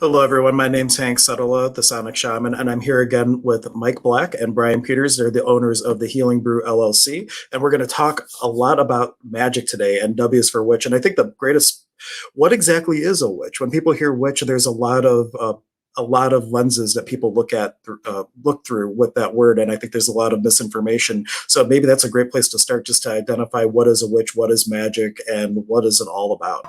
Hello, everyone. My name's Hank Setala, the Sonic Shaman, and I'm here again with Mike Black and Bryan Peters. They're the owners of the Healing Brew LLC, and we're going to talk a lot about magic today and W is for witch. And I think the greatest, what exactly is a witch? When people hear witch, there's a lot of lenses that people look through with that word, and I think there's a lot of misinformation. So maybe that's a great place to start, just to identify what is a witch, what is magic, and what is it all about.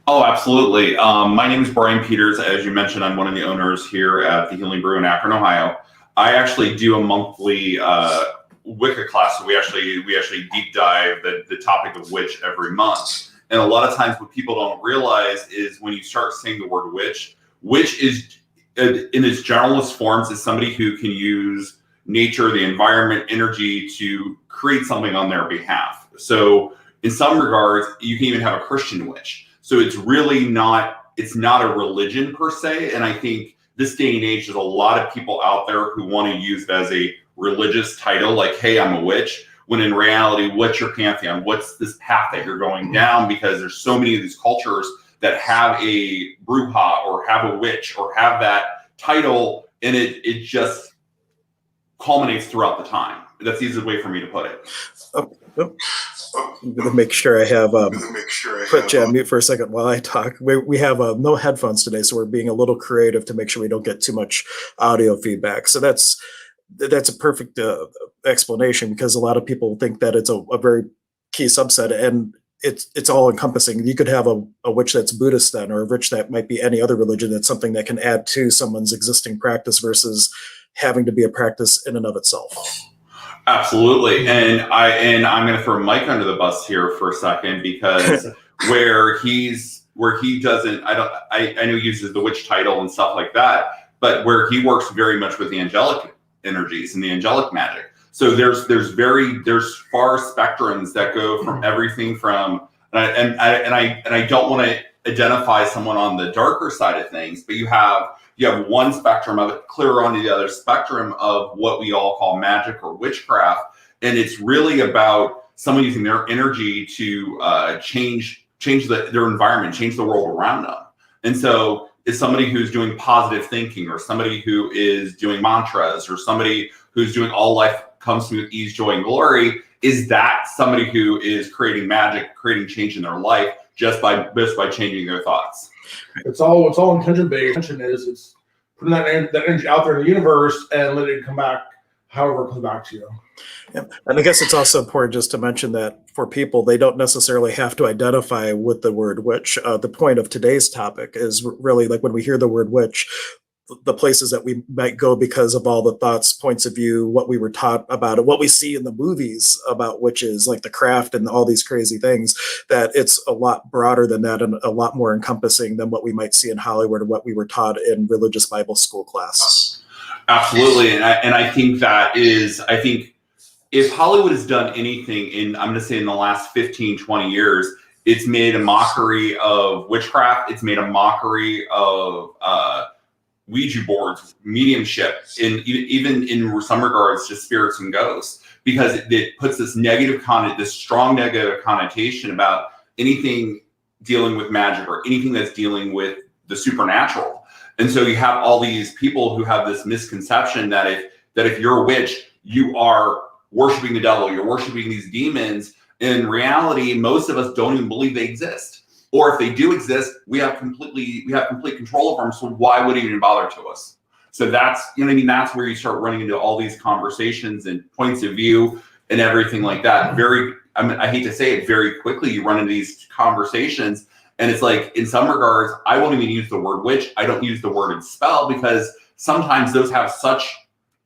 Oh, absolutely. My name is Bryan Peters. As you mentioned, I'm one of the owners here at the Healing Brew in Akron, Ohio. I actually do a monthly Wicca class. So we actually deep dive the topic of witch every month. And a lot of times what people don't realize is when you start saying the word witch is in its generalist forms is somebody who can use nature, the environment, energy to create something on their behalf. So in some regards, you can even have a Christian witch. So it's really not a religion per se. And I think this day and age, there's a lot of people out there who want to use it as a religious title, like, hey, I'm a witch, when in reality, what's your pantheon? What's this path that you're going down? Because there's so many of these cultures that have a bruja or have a witch or have that title, and it just culminates throughout the time. That's the easiest way for me to put it. I'm going to make sure I have put you on mute for a second while I talk. We have no headphones today, so we're being a little creative to make sure we don't get too much audio feedback. So that's a perfect explanation, because a lot of people think that it's a very key subset, and it's all encompassing. You could have a witch that's Buddhist then, or a witch that might be any other religion. That's something that can add to someone's existing practice versus having to be a practice in and of itself. Absolutely. And I'm going to throw Mike under the bus here for a second, because where he doesn't, I know he uses the witch title and stuff like that, but where he works very much with the angelic energies and the angelic magic. So there's far spectrums that go from everything from, and I don't want to identify someone on the darker side of things, but you have one spectrum of it clear onto the other spectrum of what we all call magic or witchcraft. And it's really about someone using their energy to change their environment, change the world around them. And so it's somebody who's doing positive thinking, or somebody who is doing mantras, or somebody who's doing all life comes to me with ease, joy, and glory. Is that somebody who is creating magic, creating change in their life just by changing their thoughts? It's all intention based. Intention is it's putting that energy out there in the universe and letting it come back however it comes back to you. Yeah. And I guess it's also important just to mention that for people, they don't necessarily have to identify with the word witch. The point of today's topic is really, like, when we hear the word witch, the places that we might go because of all the thoughts, points of view, what we were taught about it, what we see in the movies about witches, like The Craft and all these crazy things, that it's a lot broader than that and a lot more encompassing than what we might see in Hollywood or what we were taught in religious Bible school class. Absolutely. And I think if Hollywood has done anything I'm going to say in the last 15, 20 years, it's made a mockery of witchcraft. It's made a mockery of, Ouija boards, mediumship, and even in some regards, just spirits and ghosts, because it puts this strong negative connotation about anything dealing with magic or anything that's dealing with the supernatural. And so you have all these people who have this misconception that if you're a witch, you are worshiping the devil, you're worshiping these demons. In reality, most of us don't even believe they exist. Or if they do exist, we have complete control of them. So why would it even bother to us? So that's, that's where you start running into all these conversations and points of view and everything like that. I hate to say it, very quickly you run into these conversations, and it's like, in some regards, I won't even use the word witch. I don't use the word spell, because sometimes those have such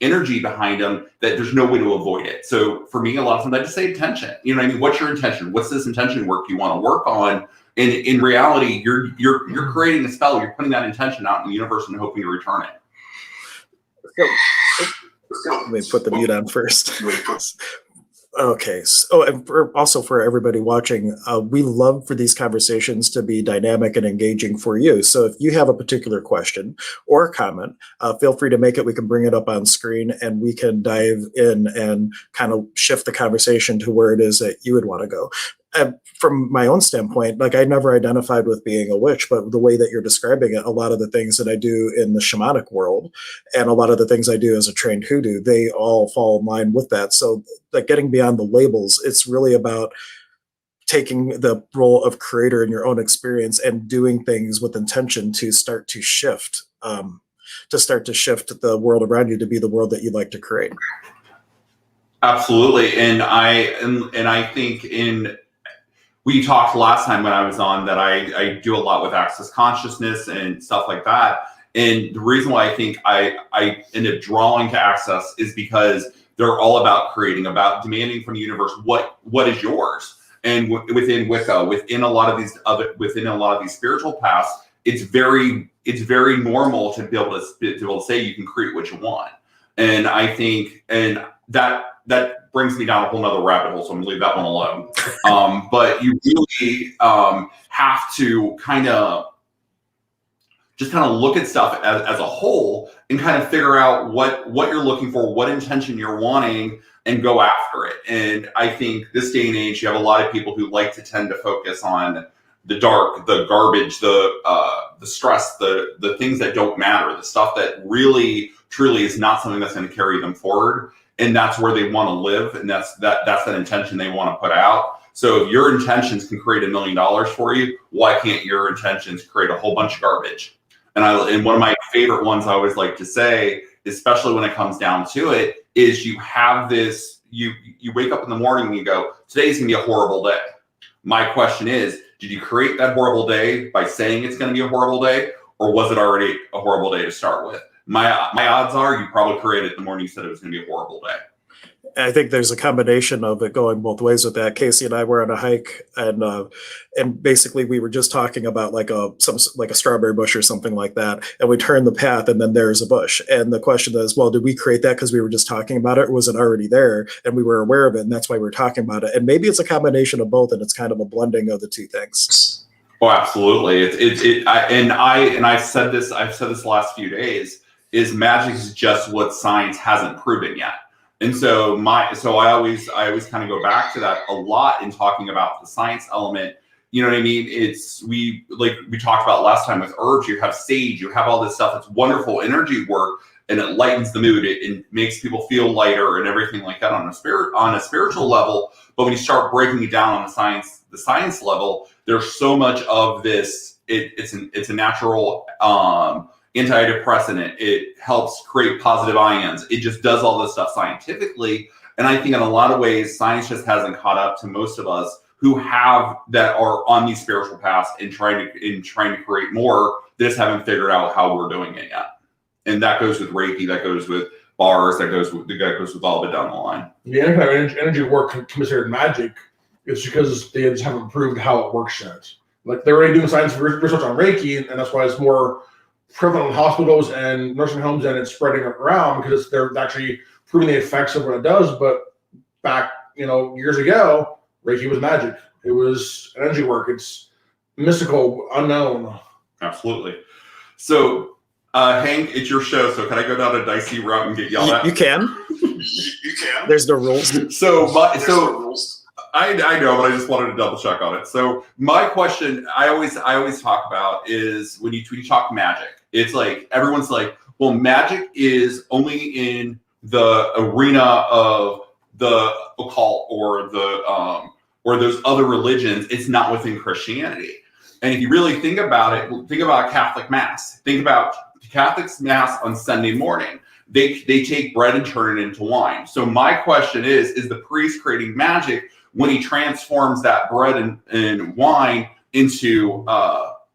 energy behind them that there's no way to avoid it. So for me, a lot of times I just say intention. What's your intention? What's this intention work you want to work on? And in reality, you're creating a spell. You're putting that intention out in the universe and hoping to return it. Let me put the mute on first. Okay. So, and also for everybody watching, we love for these conversations to be dynamic and engaging for you. So if you have a particular question or comment, feel free to make it. We can bring it up on screen, and we can dive in and kind of shift the conversation to where it is that you would want to go. from my own standpoint, like I never identified with being a witch, but the way that you're describing it, a lot of the things that I do in the shamanic world and a lot of the things I do as a trained hoodoo, they all fall in line with that. So like getting beyond the labels, it's really about taking the role of creator in your own experience and doing things with intention to start to shift the world around you to be the world that you'd like to create. Absolutely. And I think we talked last time when I was on that I do a lot with access consciousness and stuff like that. And the reason why I think I end up drawing to access is because they're all about creating, about demanding from the universe what is yours. And within Wicca, within a lot of these spiritual paths, it's very normal to be able to say you can create what you want. And I think, and that brings me down a whole nother rabbit hole, so I'm gonna leave that one alone. But you really have to kind of look at stuff as a whole and kind of figure out what you're looking for, what intention you're wanting, and go after it. And I think this day and age, you have a lot of people who like to tend to focus on the dark, the garbage, the stress, the things that don't matter, the stuff that really, truly is not something that's going to carry them forward. And that's where they want to live. And that's that intention they want to put out. So if your intentions can create $1 million for you, why can't your intentions create a whole bunch of garbage? And one of my favorite ones I always like to say, especially when it comes down to it, is you have this, you wake up in the morning and you go, today's gonna be a horrible day. My question is, did you create that horrible day by saying it's gonna be a horrible day, or was it already a horrible day to start with? My odds are you probably created it the morning you said it was gonna be a horrible day. I think there's a combination of it going both ways with that. Casey and I were on a hike, and basically we were just talking about like a strawberry bush or something like that, and we turned the path, and then there's a bush. And the question is, well, did we create that because we were just talking about it, or was it already there and we were aware of it, and that's why we were talking about it? And maybe it's a combination of both, and it's kind of a blending of the two things. Oh, absolutely. I've said this the last few days, is magic is just what science hasn't proven yet. And so I always kind of go back to that a lot in talking about the science element. You know what I mean? We talked about last time with herbs, you have sage, you have all this stuff. It's wonderful energy work, and it lightens the mood. It makes people feel lighter and everything like that on a spiritual level. But when you start breaking it down on the science level, there's so much of this. It's a natural antidepressant. It helps create positive ions. It just does all this stuff scientifically. And I think in a lot of ways, science just hasn't caught up to most of us who are on these spiritual paths and trying to create more. They just haven't figured out how we're doing it yet. And that goes with Reiki, that goes with bars, that goes with all of it down the line. The any kind of energy work considered magic, it's because they just haven't proved how it works yet. Like they're already doing science research on Reiki, and that's why it's more prevalent in hospitals and nursing homes, and it's spreading around because they're actually proving the effects of what it does. But back, years ago, Reiki was magic. It was energy work. It's mystical, unknown. Absolutely. So, Hank, it's your show. So can I go down a dicey route and get yelled at? You can. You can. There's no rules. I know, but I just wanted to double check on it. So my question I always talk about is when you talk magic, it's like everyone's like, well, magic is only in the arena of the occult or those other religions. It's not within Christianity. And if you really think about it, think about Catholic Mass. Think about Catholic Mass on Sunday morning. They take bread and turn it into wine. So my question is the priest creating magic when he transforms that bread and wine into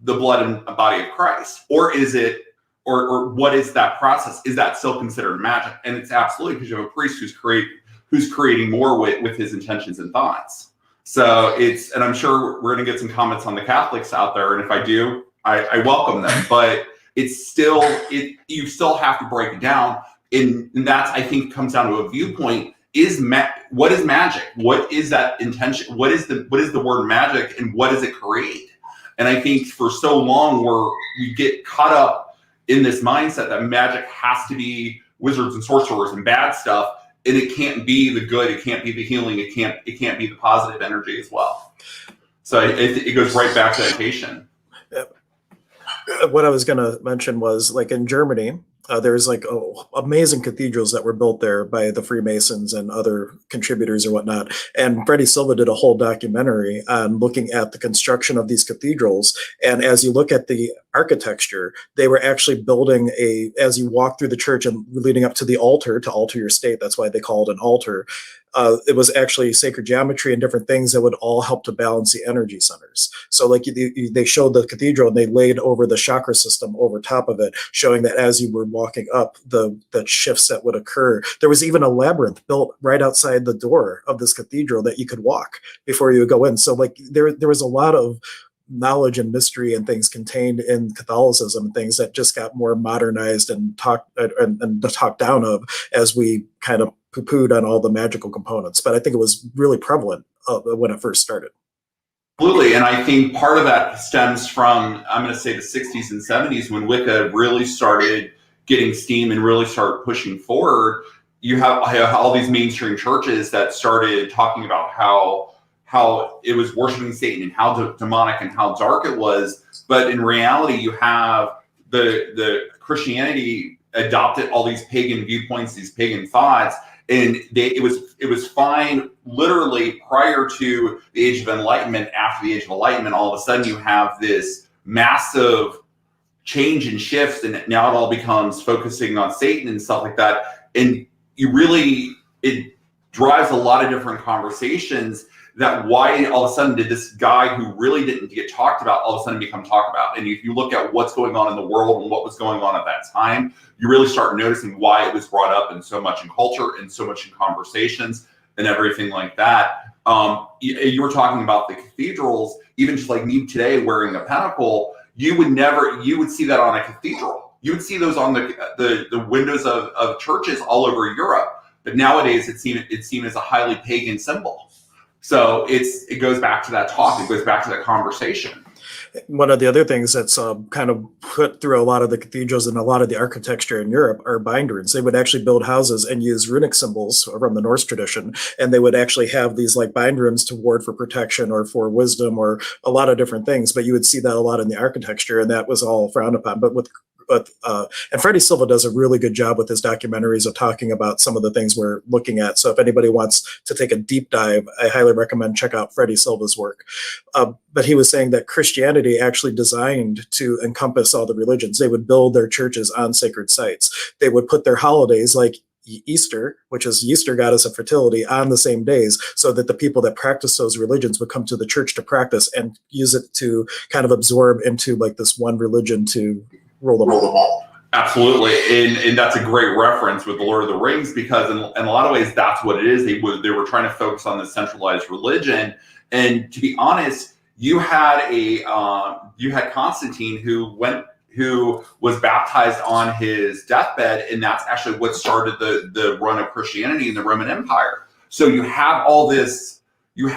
the blood and body of Christ? Or is it, or what is that process? Is that still considered magic? And it's absolutely, because you have a priest who's creating more with his intentions and thoughts. So and I'm sure we're going to get some comments on the Catholics out there. And if I do, I welcome them. But it's still, you still have to break it down. And that's, I think, comes down to a viewpoint. What is magic? What is that intention? What is the word magic, and what does it create? And I think for so long we get caught up in this mindset that magic has to be wizards and sorcerers and bad stuff, and it can't be the good, it can't be the healing, it can't be the positive energy as well. So it goes right back to education. What I was going to mention was like in Germany, there's like amazing cathedrals that were built there by the Freemasons and other contributors or whatnot. And Freddie Silva did a whole documentary on looking at the construction of these cathedrals. And as you look at the architecture, they were actually building as you walk through the church and leading up to the altar, to alter your state, that's why they call it an altar. It was actually sacred geometry and different things that would all help to balance the energy centers. So like they showed the cathedral and they laid over the chakra system over top of it, showing that as you were walking up, the shifts that would occur. There was even a labyrinth built right outside the door of this cathedral that you could walk before you would go in. So like there was a lot of knowledge and mystery and things contained in Catholicism, and things that just got more modernized and talked down of as we kind of poo-pooed on all the magical components. But I think it was really prevalent when it first started. Absolutely, and I think part of that stems from, I'm going to say, the 60s and 70s, when Wicca really started getting steam and really started pushing forward. You have all these mainstream churches that started talking about how it was worshiping Satan and how demonic and how dark it was. But in reality, you have the Christianity adopted all these pagan viewpoints, these pagan thoughts, and it was fine literally prior to the Age of Enlightenment. After the Age of Enlightenment, all of a sudden you have this massive change and shift, and now it all becomes focusing on Satan and stuff like that. And it drives a lot of different conversations. That why all of a sudden did this guy who really didn't get talked about all of a sudden become talked about? And if you look at what's going on in the world and what was going on at that time, you really start noticing why it was brought up in so much in culture and so much in conversations and everything like that. You were talking about the cathedrals, even just like me today wearing a pentacle. You would see that on a cathedral. You would see those on the windows of churches all over Europe. But nowadays it's seen as a highly pagan symbol. So it goes back to that talk. It goes back to that conversation. One of the other things that's kind of put through a lot of the cathedrals and a lot of the architecture in Europe are bind runes. They would actually build houses and use runic symbols from the Norse tradition, and they would actually have these like bind runes to ward for protection or for wisdom or a lot of different things. But you would see that a lot in the architecture, and that was all frowned upon. But and Freddie Silva does a really good job with his documentaries of talking about some of the things we're looking at. So if anybody wants to take a deep dive, I highly recommend check out Freddie Silva's work. But he was saying that Christianity actually designed to encompass all the religions. They would build their churches on sacred sites. They would put their holidays like Easter, which is Easter goddess of fertility, on the same days, so that the people that practice those religions would come to the church to practice and use it to kind of absorb into like this one religion to roll them all. Absolutely, and that's a great reference with the Lord of the Rings, because in a lot of ways that's what it is. They were trying to focus on the centralized religion, and to be honest, you had Constantine who was baptized on his deathbed, and that's actually what started the run of Christianity in the Roman Empire. So you have all this. You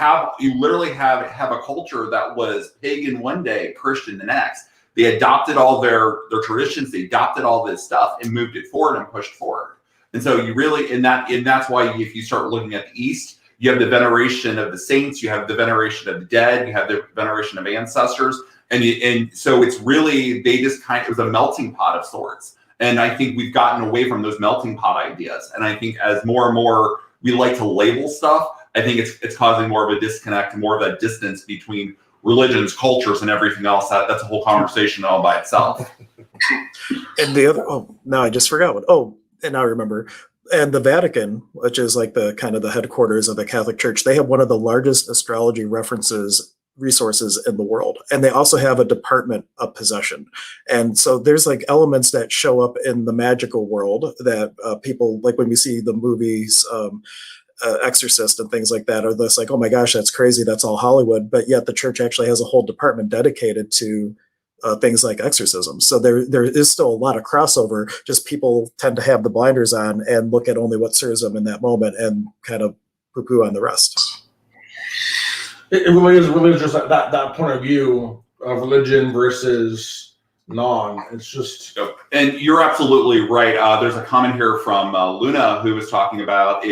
literally have a culture that was pagan one day, Christian the next. They adopted all their traditions, they adopted all this stuff and moved it forward and pushed forward. And so you really, and that's why if you start looking at the East, you have the veneration of the saints, you have the veneration of the dead, you have the veneration of ancestors. And so it's really, it was a melting pot of sorts. And I think we've gotten away from those melting pot ideas. And I think as more and more we like to label stuff, I think it's causing more of a disconnect and more of a distance between religions, cultures, and everything else. That's a whole conversation all by itself. And the other, now I just forgot what. And now I remember. And the Vatican, which is like the kind of the headquarters of the Catholic Church, they have one of the largest astrology resources in the world. And they also have a department of possession. And so there's like elements that show up in the magical world that people, like when we see the movies, Exorcist and things like that, are this like, oh my gosh, that's crazy, that's all Hollywood. But yet the church actually has a whole department dedicated to things like exorcism. So there is still a lot of crossover. Just people tend to have the blinders on and look at only what serves them in that moment and kind of poo-poo on the rest. It really is just that point of view of religion versus non. It's just. And you're absolutely right. There's a comment here from Luna who was talking about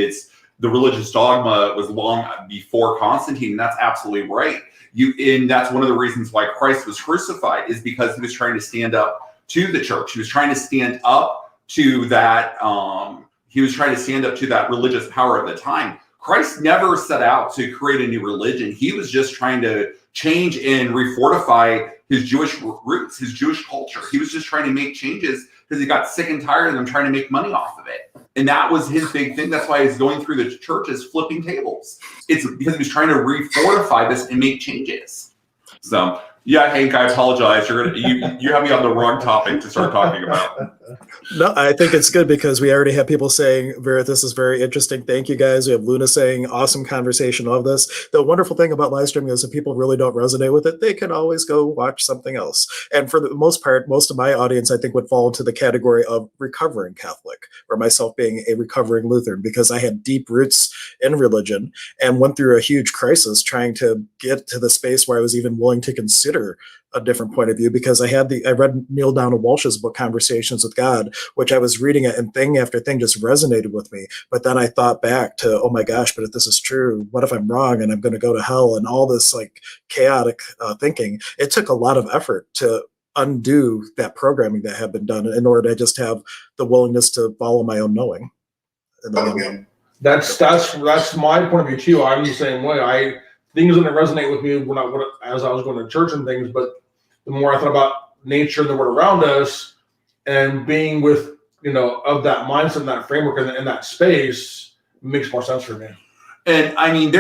the religious dogma was long before Constantine, and that's absolutely right. And that's one of the reasons why Christ was crucified, is because he was trying to stand up to the church. He was trying to stand up to that. He was trying to stand up to that religious power of the time. Christ never set out to create a new religion. He was just trying to change and refortify his Jewish roots, his Jewish culture. He was just trying to make changes because he got sick and tired of them trying to make money off of it. And that was his big thing. That's why he's going through the churches flipping tables. It's because he was trying to refortify this and make changes. So, yeah, Hank, I apologize. You have me on the wrong topic to start talking about. No, I think it's good because we already have people saying, this is very interesting. Thank you, guys. We have Luna saying, awesome conversation of this. The wonderful thing about live streaming is if people really don't resonate with it, they can always go watch something else. And for the most part, most of my audience, I think, would fall into the category of recovering Catholic, or myself being a recovering Lutheran, because I had deep roots in religion and went through a huge crisis trying to get to the space where I was even willing to consider a different point of view, because I read Neil Donald Walsh's book, Conversations with God, which I was reading it, and thing after thing just resonated with me. But then I thought back to, oh my gosh, but if this is true, what if I'm wrong and I'm going to go to hell, and all this like chaotic thinking. It took a lot of effort to undo that programming that had been done in order to just have the willingness to follow my own knowing. That's my point of view too. I'm the same way. Things didn't resonate with me as I was going to church and things, but the more I thought about nature and the world around us, and being with, of that mindset and that framework and in that space, makes more sense for me. And I mean,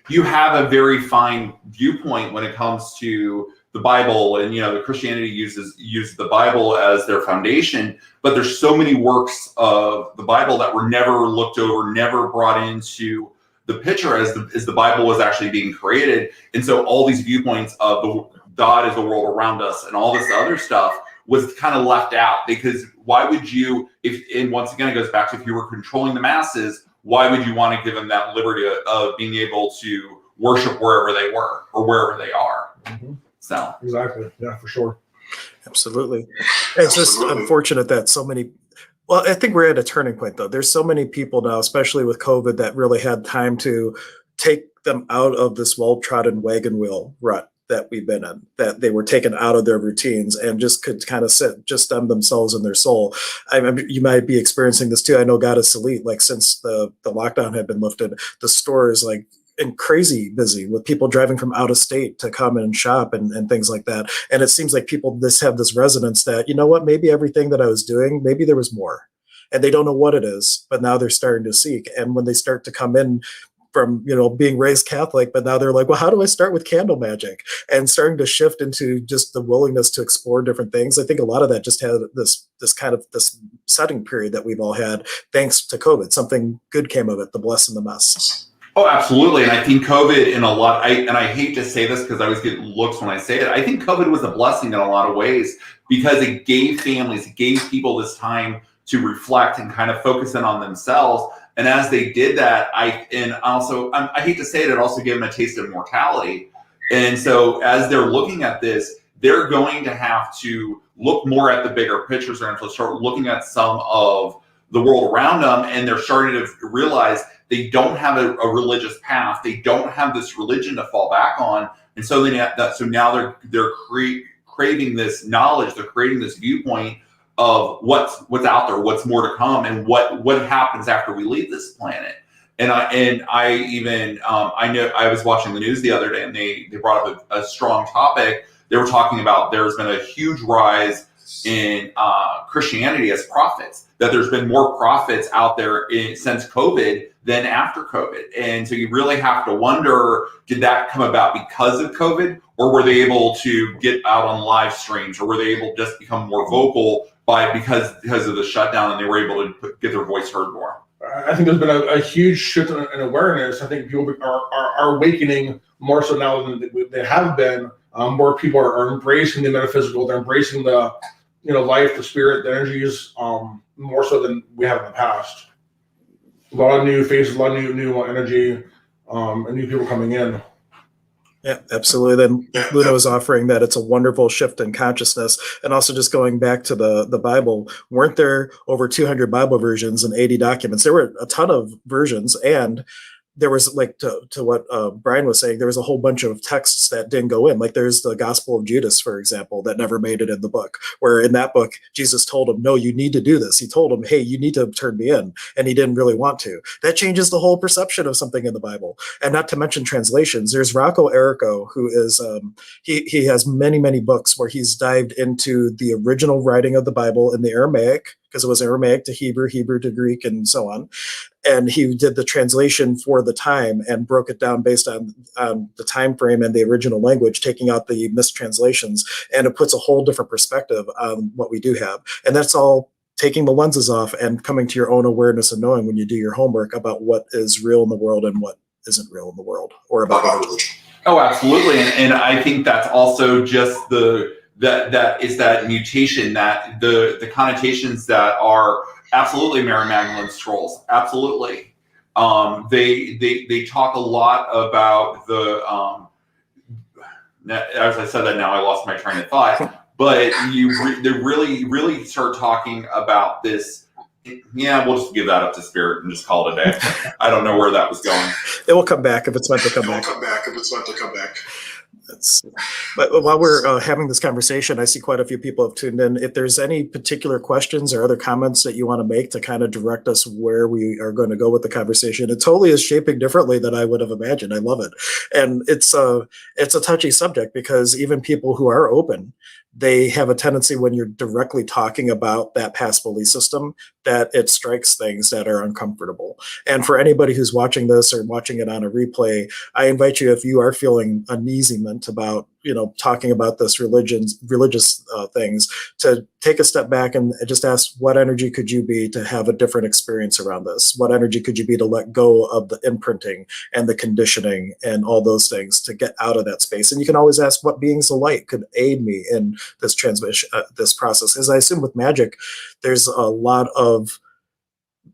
you have a very fine viewpoint when it comes to the Bible, and the Christianity uses the Bible as their foundation, but there's so many works of the Bible that were never looked over, never brought into the picture as the Bible was actually being created. And so all these viewpoints of the God is the world around us and all this other stuff was kind of left out, because why would you, and once again, it goes back to, if you were controlling the masses, why would you want to give them that liberty of being able to worship wherever they were or wherever they are? Mm-hmm. So exactly. Yeah, for sure. Absolutely. It's just unfortunate that so many. Well, I think we're at a turning point, though. There's so many people now, especially with COVID, that really had time to take them out of this well-trodden wagon wheel rut that we've been in, that they were taken out of their routines and just could kind of sit, just stem themselves in their soul. You might be experiencing this too. I know God is Salit, like since the lockdown had been lifted, the stores like and crazy busy with people driving from out of state to come and shop and things like that. And it seems like people have this resonance that, you know what, maybe everything that I was doing, maybe there was more, and they don't know what it is, but now they're starting to seek. And when they start to come in from, being raised Catholic, but now they're like, well, how do I start with candle magic, and starting to shift into just the willingness to explore different things. I think a lot of that just had this setting period that we've all had, thanks to COVID. Something good came of it, the bless and the mess. Oh, absolutely. And I think COVID I hate to say this because I always get looks when I say it, I think COVID was a blessing in a lot of ways, because it gave families, it gave people this time to reflect and kind of focus in on themselves. And as they did that, I hate to say it also gave them a taste of mortality. And so as they're looking at this, they're going to have to look more at the bigger pictures. They're going to start looking at some of the world around them, and they're starting to realize they don't have a religious path. They don't have this religion to fall back on. And so now they're craving this knowledge. They're creating this viewpoint of what's out there, what's more to come, and what happens after we leave this planet. And I know I was watching the news the other day, and they brought up a strong topic. They were talking about there's been a huge rise in Christianity as prophets, that there's been more prophets out there since COVID than after COVID. And so you really have to wonder, did that come about because of COVID, or were they able to get out on live streams, or were they able to just become more vocal because of the shutdown, and they were able to get their voice heard more? I think there's been a huge shift in awareness. I think people are awakening more so now than they have been. More people are embracing the metaphysical. They're embracing the life, the spirit, the energies, more so than we have in the past. A lot of new faces, a lot of new energy, and new people coming in. Yeah, absolutely. Then Luna was offering that it's a wonderful shift in consciousness. And also just going back to the Bible, weren't there over 200 Bible versions and 80 documents? There were a ton of versions, and there was, like, to what Bryan was saying, there was a whole bunch of texts that didn't go in. Like, there's the Gospel of Judas, for example, that never made it in the book, where in that book, Jesus told him, no, you need to do this. He told him, hey, you need to turn me in. And he didn't really want to. That changes the whole perception of something in the Bible. And not to mention translations. There's Rocco Errico, who is, he has many, many books where he's dived into the original writing of the Bible in the Aramaic, because it was Aramaic to Hebrew, Hebrew to Greek, and so on. And he did the translation for the time and broke it down based on the time frame and the original language, taking out the mistranslations. And it puts a whole different perspective on what we do have. And that's all taking the lenses off and coming to your own awareness and knowing when you do your homework about what is real in the world and what isn't real in the world, or about religion. Oh, absolutely. And I think that's also just that is that mutation, that the connotations that are absolutely Mary Magdalene's trolls. Absolutely. They talk a lot about the, as I said that, now I lost my train of thought, but they really start talking about this. Yeah, we'll just give that up to spirit and just call it a day. I don't know where that was going. It will come back if it's meant to come back. But while we're having this conversation, I see quite a few people have tuned in. If there's any particular questions or other comments that you want to make to kind of direct us where we are going to go with the conversation, it totally is shaping differently than I would have imagined. I love it. And it's a touchy subject, because even people who are open, they have a tendency, when you're directly talking about that past belief system, that it strikes things that are uncomfortable. And for anybody who's watching this or watching it on a replay, I invite you, if you are feeling uneasement about, talking about this religious things, to take a step back and just ask, what energy could you be to have a different experience around this? What energy could you be to let go of the imprinting and the conditioning and all those things, to get out of that space? And you can always ask, what beings of light could aid me in this transmission, this process? As I assume with magic, there's a lot of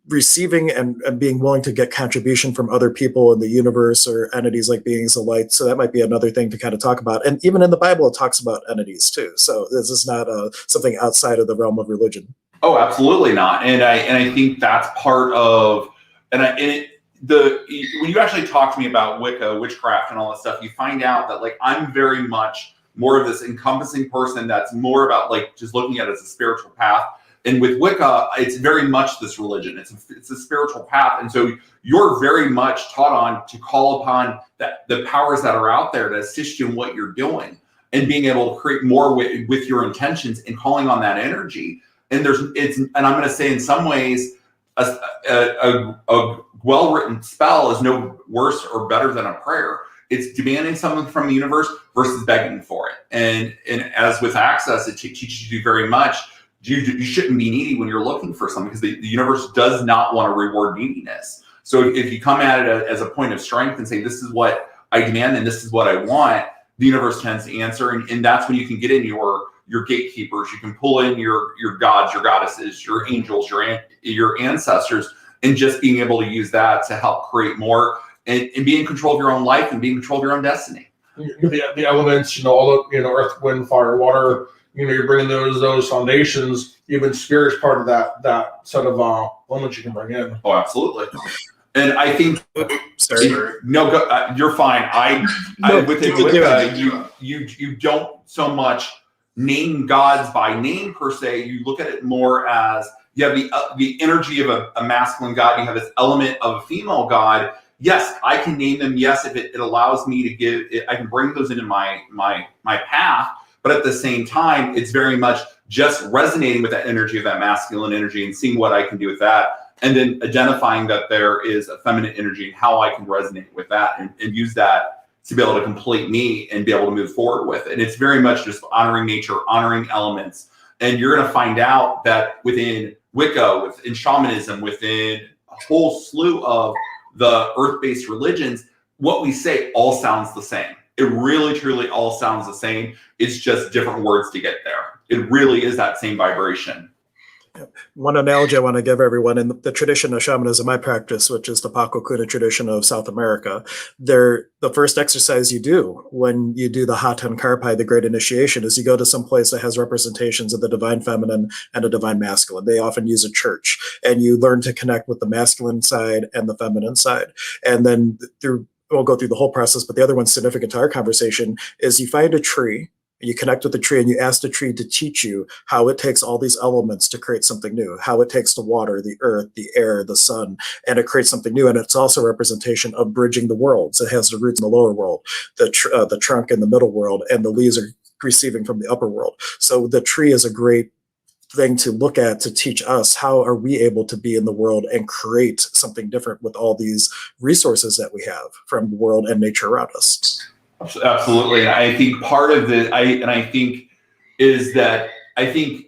receiving and being willing to get contribution from other people in the universe, or entities like beings of light. So that might be another thing to kind of talk about. And even in the Bible, it talks about entities too. So this is not something outside of the realm of religion. Oh, absolutely not. And I think that's part of, when you actually talk to me about Wicca, witchcraft, and all that stuff, you find out that, like, I'm very much more of this encompassing person that's more about, like, just looking at it as a spiritual path. And with Wicca, it's very much this religion. It's a spiritual path. And so you're very much taught on to call upon the powers that are out there to assist you in what you're doing, and being able to create more with your intentions and calling on that energy. And and I'm going to say, in some ways, a well-written spell is no worse or better than a prayer. It's demanding something from the universe versus begging for it. And as with access, it teaches you very much. You shouldn't be needy when you're looking for something, because the universe does not want to reward neediness. So if you come at it as a point of strength and say, this is what I demand and this is what I want, the universe tends to answer. And that's when you can get in your gatekeepers. You can pull in your gods, your goddesses, your angels, your ancestors, and just being able to use that to help create more and be in control of your own life and be in control of your own destiny. The elements, all the, earth, wind, fire, water, you're bringing those foundations. Even spirit's part of that set of elements you can bring in. Oh, absolutely. And I think, you're fine. Within Wicca, you don't so much name gods by name per se. You look at it more as, you have the energy of a masculine god. You have this element of a female god. Yes, I can name them. Yes, if it allows me to give it, I can bring those into my path. But at the same time, it's very much just resonating with that energy of that masculine energy and seeing what I can do with that. And then identifying that there is a feminine energy and how I can resonate with that and use that to be able to complete me and be able to move forward with it. And it's very much just honoring nature, honoring elements. And you're going to find out that within Wicca, within shamanism, within a whole slew of the earth-based religions, what we say all sounds the same. It really, truly all sounds the same. It's just different words to get there. It really is that same vibration. One analogy I want to give everyone in the tradition of shamanism I practice, which is the Paco Kuna tradition of South America, the first exercise you do when you do the Hatan Karpai, the Great Initiation, is you go to some place that has representations of the divine feminine and a divine masculine. They often use a church, and you learn to connect with the masculine side and the feminine side. And then we'll go through the whole process, but the other one significant to our conversation is you find a tree, you connect with the tree, and you ask the tree to teach you how it takes all these elements to create something new, how it takes the water, the earth, the air, the sun, and it creates something new. And it's also a representation of bridging the worlds. It has the roots in the lower world, the trunk in the middle world, and the leaves are receiving from the upper world. So the tree is a great thing to look at to teach us how are we able to be in the world and create something different with all these resources that we have from the world and nature around us. Absolutely. And I think part of is that I think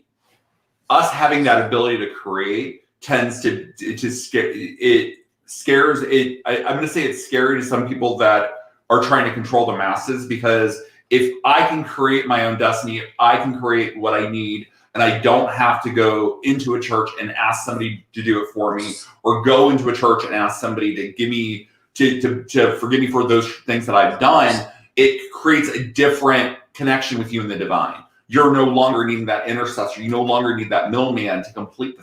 us having that ability to create tends to scare it. Scares it. I'm going to say it's scary to some people that are trying to control the masses, because if I can create my own destiny, if I can create what I need, and I don't have to go into a church and ask somebody to do it for me, or go into a church and ask somebody to give me to forgive me for those things that I've done, it creates a different connection with you and the divine. You're no longer needing that intercessor. You no longer need that middleman to complete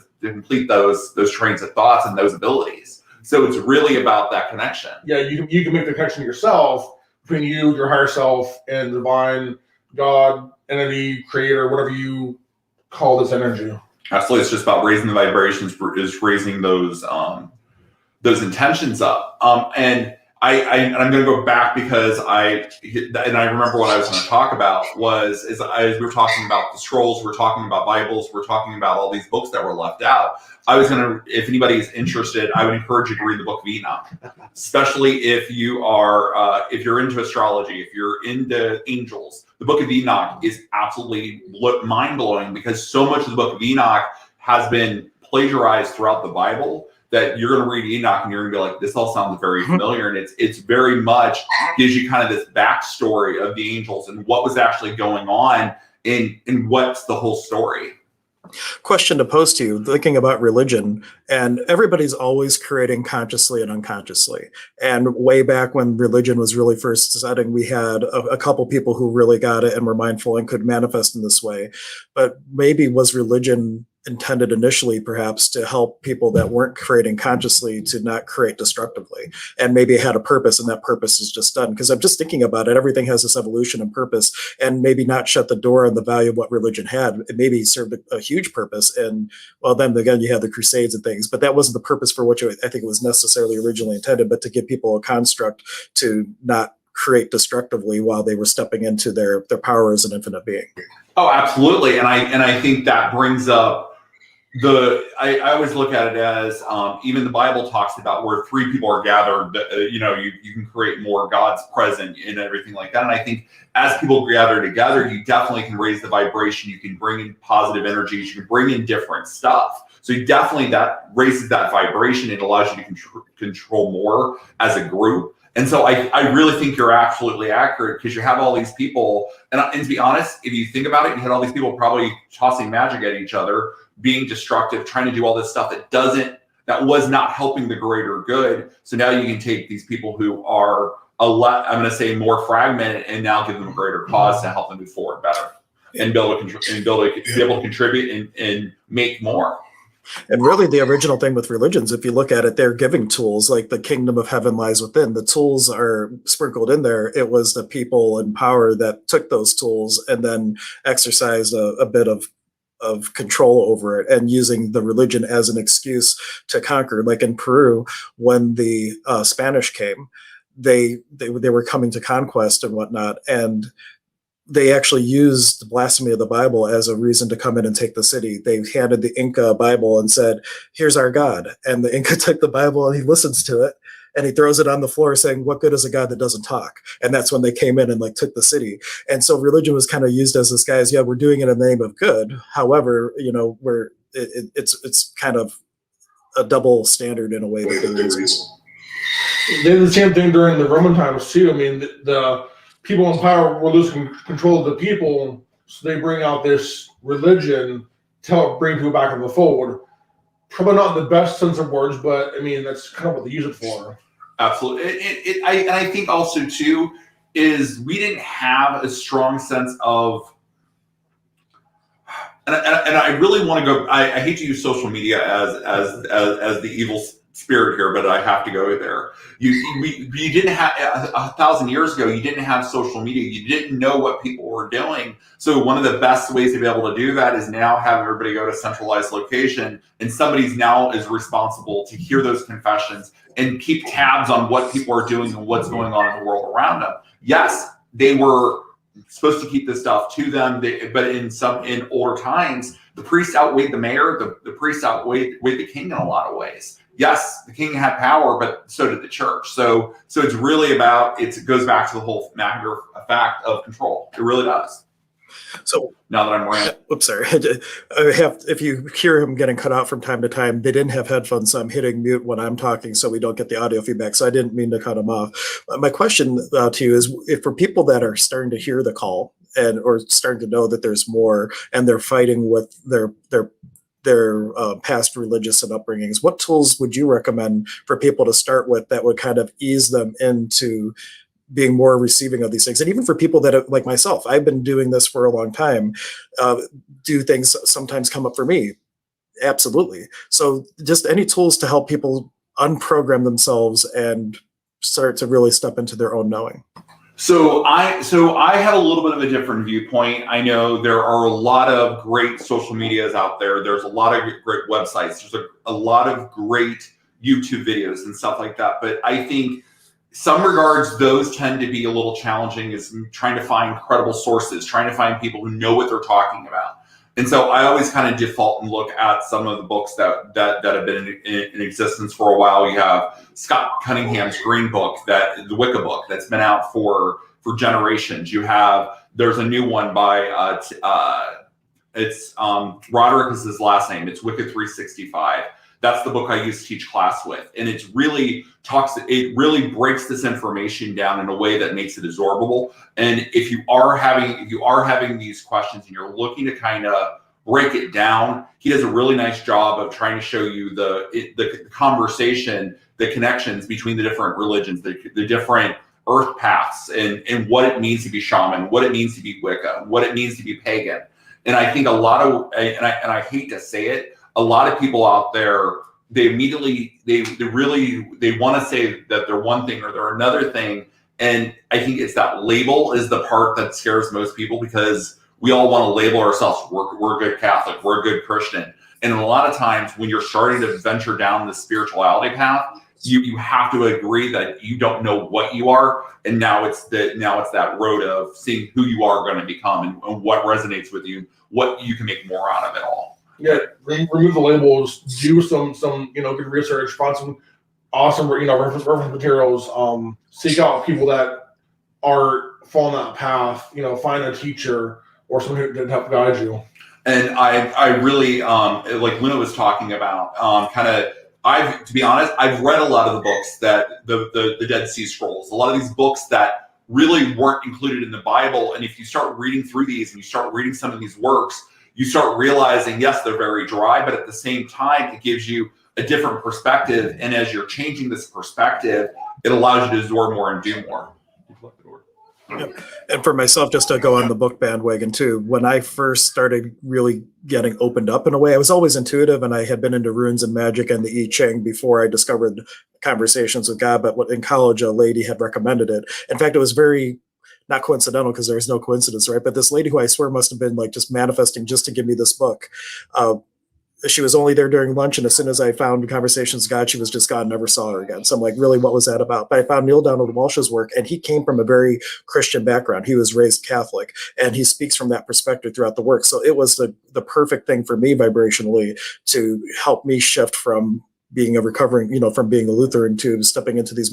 those trains of thoughts and those abilities. So it's really about that connection. Yeah, you can make the connection yourself between you, your higher self, and divine, God, entity, creator, whatever you call this energy. Absolutely, it's just about raising the vibrations, is raising those intentions up. And I'm going to go back because I remember what I was going to talk about as we were talking about the scrolls, we're talking about Bibles, we're talking about all these books that were left out. I was going to, if anybody is interested, I would encourage you to read the Book of Enoch, especially if you are, if you're into astrology, if you're into angels. The Book of Enoch is absolutely mind-blowing, because so much of the Book of Enoch has been plagiarized throughout the Bible that you're going to read Enoch and you're going to be like, this all sounds very familiar. And it's very much gives you kind of this backstory of the angels and what was actually going on and what's the whole story. Question to pose to you, thinking about religion, and everybody's always creating consciously and unconsciously. And way back when religion was really first setting, we had a couple people who really got it and were mindful and could manifest in this way. But maybe was religion intended initially perhaps to help people that weren't creating consciously to not create destructively, and maybe it had a purpose, and that purpose is just done. Because I'm just thinking about it, everything has this evolution and purpose, and maybe not shut the door on the value of what religion had. It maybe served a huge purpose, and well, then again you had the Crusades and things, but that wasn't the purpose for which I think it was necessarily originally intended, but to give people a construct to not create destructively while they were stepping into their power as an infinite being. Oh, absolutely. And I think that brings up I always look at it as even the Bible talks about where three people are gathered, you can create more, God's present and everything like that. And I think as people gather together, you definitely can raise the vibration. You can bring in positive energies. You can bring in different stuff. So you definitely, that raises that vibration. It allows you to control more as a group. And so I really think you're absolutely accurate, because you have all these people, and to be honest, if you think about it, you had all these people probably tossing magic at each other, being destructive, trying to do all this stuff that was not helping the greater good. So now you can take these people who are I'm going to say more fragmented, and now give them a greater cause to help them move forward better and be able to contribute and make more. And really the original thing with religions, if you look at it, they're giving tools, like the kingdom of heaven lies within. The tools are sprinkled in there. It was the people in power that took those tools and then exercised a bit of control over it, and using the religion as an excuse to conquer. Like in Peru, when the Spanish came, they were coming to conquest and whatnot, and they actually used the blasphemy of the Bible as a reason to come in and take the city. They handed the Inca a Bible and said, here's our God. And the Inca took the Bible and he listens to it and he throws it on the floor saying, what good is a God that doesn't talk? And that's when they came in and took the city. And so religion was kind of used as this guy's, we're doing it in the name of good. However, it's kind of a double standard in a way that they're using. They did the same thing during the Roman times too. I mean, the people in power were losing control of the people, so they bring out this religion to help bring people back in the fold. Probably not in the best sense of words, but I mean, that's kind of what they use it for. Absolutely. I think also too is we didn't have a strong sense of, and I really want to go. I hate to use social media as the evil spirit here, but I have to go there. You didn't have 1,000 years ago. You didn't have social media. You didn't know what people were doing. So one of the best ways to be able to do that is now have everybody go to a centralized location, and somebody's now is responsible to hear those confessions and keep tabs on what people are doing and what's going on in the world around them. Yes, they were supposed to keep this stuff to them, but in older times, the priest outweighed the mayor. The priest outweighed the king in a lot of ways. Yes, the king had power, but so did the church. So it's really about, it goes back to the whole matter of fact of control. It really does. So now that I'm ranting. Oops, sorry. If you hear him getting cut out from time to time, they didn't have headphones, so I'm hitting mute when I'm talking so we don't get the audio feedback. So I didn't mean to cut him off. My question to you is, if for people that are starting to hear the call or starting to know that there's more and they're fighting with their past religious and upbringings, what tools would you recommend for people to start with that would kind of ease them into being more receiving of these things? And even for people that, like myself, I've been doing this for a long time, do things sometimes come up for me? Absolutely. So just any tools to help people unprogram themselves and start to really step into their own knowing. So I have a little bit of a different viewpoint. I know there are a lot of great social medias out there. There's a lot of great websites. There's a lot of great YouTube videos and stuff like that. But I think some regards, those tend to be a little challenging, is trying to find credible sources, trying to find people who know what they're talking about. And so I always kind of default and look at some of the books that have been in existence for a while. You have Scott Cunningham's Green Book, the Wicca book, that's been out for generations. There's a new one by Roderick is his last name. It's Wicca 365. That's the book I used to teach class with, and it really breaks this information down in a way that makes it absorbable. And if you are having these questions and you're looking to kind of break it down, he does a really nice job of trying to show you the conversation, the connections between the different religions, the different earth paths, and what it means to be shaman, what it means to be Wicca, what it means to be pagan. And I think and I hate to say it, a lot of people out there, they want to say that they're one thing or they're another thing. And I think it's that label is the part that scares most people, because we all want to label ourselves. We're a good Catholic, we're a good Christian. And a lot of times when you're starting to venture down the spirituality path, you have to agree that you don't know what you are. And now it's that road of seeing who you are going to become and what resonates with you, what you can make more out of it all. Yeah, remove the labels, do some good research, find some awesome reference materials, seek out people that are following that path, find a teacher or someone who can help guide you. And I really like Luna was talking about to be honest, I've read a lot of the books that the Dead Sea Scrolls, a lot of these books that really weren't included in the Bible. And if you start reading through these and you start reading some of these works, you start realizing, yes, they're very dry, but at the same time, it gives you a different perspective. And as you're changing this perspective, it allows you to absorb more and do more. Yep. And for myself, just to go on the book bandwagon too, when I first started really getting opened up in a way, I was always intuitive, and I had been into runes and magic and the I Ching before I discovered Conversations with God. But in college, a lady had recommended it. In fact, it was very not coincidental, because there's no coincidence, right? But this lady, who I swear must have been like just manifesting just to give me this book, she was only there during lunch, and as soon as I found Conversations with God, she was just gone, never saw her again. So I'm like, really, what was that about? But I found Neil Donald Walsh's work, and he came from a very Christian background. He was raised Catholic, and he speaks from that perspective throughout the work. So it was the perfect thing for me vibrationally to help me shift from being a recovering, from being a Lutheran to stepping into these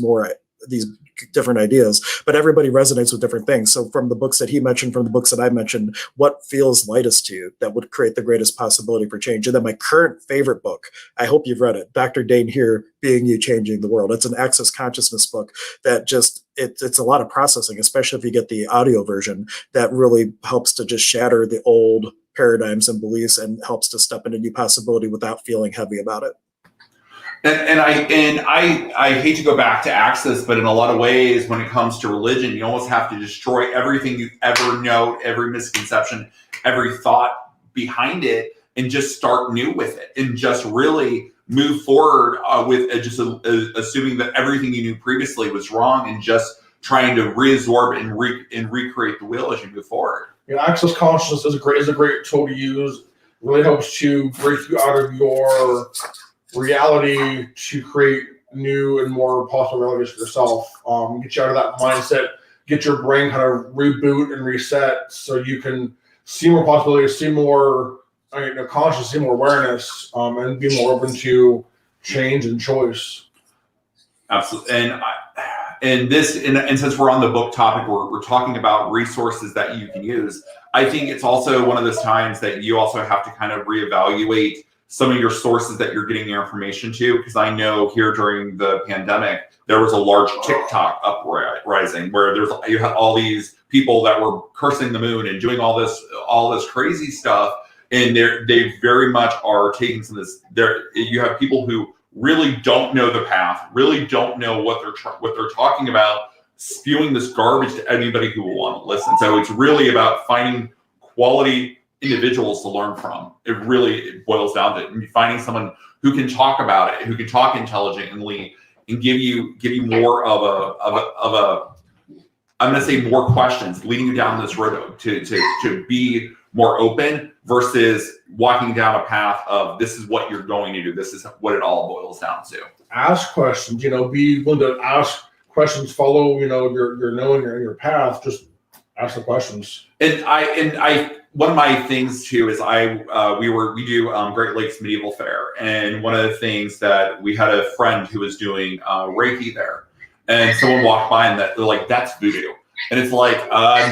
different ideas. But everybody resonates with different things. So from the books that he mentioned, from the books that I mentioned, what feels lightest to you that would create the greatest possibility for change? And then my current favorite book, I hope you've read it, Dr. Dane Here, Being You, Changing the World. It's an access consciousness book that just, it's a lot of processing, especially if you get the audio version, that really helps to just shatter the old paradigms and beliefs and helps to step into new possibility without feeling heavy about it. And I hate to go back to Access, but in a lot of ways, when it comes to religion, you almost have to destroy everything you ever know, every misconception, every thought behind it, and just start new with it, and just really move forward with assuming that everything you knew previously was wrong, and just trying to reabsorb and recreate the wheel as you move forward. Access consciousness is a great tool to use. It really helps to break you out of your reality to create new and more possible realities for yourself. Get you out of that mindset, get your brain kind of reboot and reset so you can see more possibilities, see more conscious, see more awareness, and be more open to change and choice. Absolutely. And since we're on the book topic, we're talking about resources that you can use. I think it's also one of those times that you also have to kind of reevaluate some of your sources that you're getting your information to, because I know here during the pandemic there was a large TikTok uprising where you had all these people that were cursing the moon and doing all this crazy stuff, and they very much are taking some of this. You have people who really don't know the path, really don't know what they're talking about, spewing this garbage to anybody who will want to listen. So it's really about finding quality individuals to learn from. It really boils down to it. And finding someone who can talk about it, who can talk intelligently, and give you more of a I'm going to say more questions, leading you down this road to be more open versus walking down a path of this is what you're going to do. This is what it all boils down to. Ask questions. Be willing to ask questions. Follow your knowing your path. Just ask the questions. And I one of my things too is we do Great Lakes Medieval Fair, and one of the things that we had a friend who was doing Reiki there, and someone walked by and they're like, "That's voodoo," and it's like,